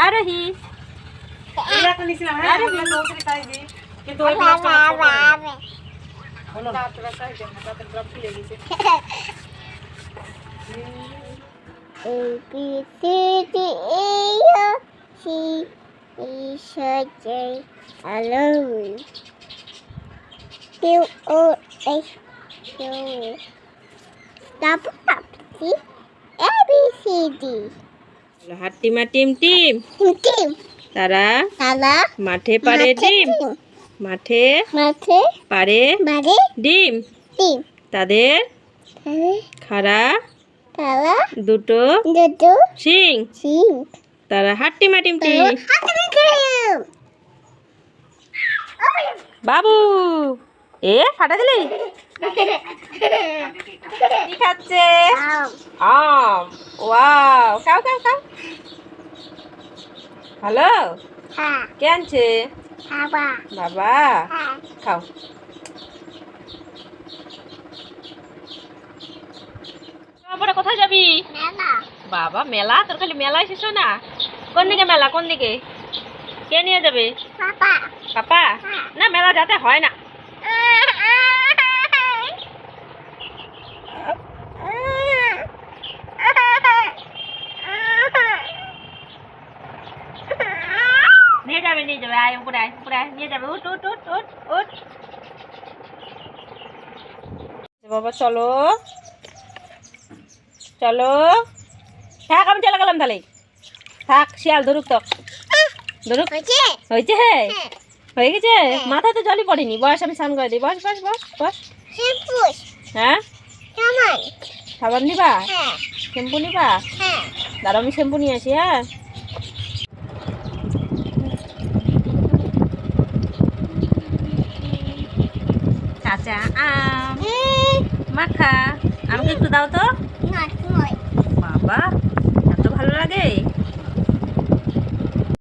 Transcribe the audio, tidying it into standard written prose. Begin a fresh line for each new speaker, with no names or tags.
আরোহী
এটা তো নিছিলাম হ্যাঁ আরোহী নৌকরি খাইবি কিন্তু ওই ব্লগটা হলো না তোরা খাই দেন না তাতে ব্লগ খুলে গেছে
A B C D E F G H I J L M Q O H Q W X A B C D
হাট্টিমা টিম টিম
Team
তারা
Tala
মাঠে পারে ডিম মাঠে
Mate
পারে
Bade
ডিম
Team
তাদের খাড়া
Tala
দুটো
Dudu
শিং
Sing
তারা হাট্টিমা টিম টিম বাবু এ ফাটা দিলি কি খাচ্ছে আম ওয়াও খাও খাও খাও হ্যালো
Ha
কে আনছে
Haba
বাবা
Ha
খাও তারপরে কোথায় যাবি
Mela
বাবা মেলা তোর খালি মেলায় শেষ হয় না কোন দিকে মেলা কোন দিকে কে নিয়ে যাবে
Papa
পাপা না মেলা যাতে হয় না নিয়ে যাবে আয় উপরে আয় নিয়ে যাবে উঠ উঠ উঠ উঠ উঠ বাবা চলো চলো থাক আমি চলে গেলাম তাহলে থাক শিয়াল ধরুক তো ধরুক হয়েছে হয়ে গেছে মাথায় তো জলই পড়েনি বয়স আমি স্নান করে দিই বস বস বস বস হ্যাঁ সাবান নিবা শ্যাম্পু নিবা দাঁড়াও আমি শ্যাম্পু নিয়ে আসি হ্যাঁ কাঁচা আম মাখা আমাকে একটু দাও তো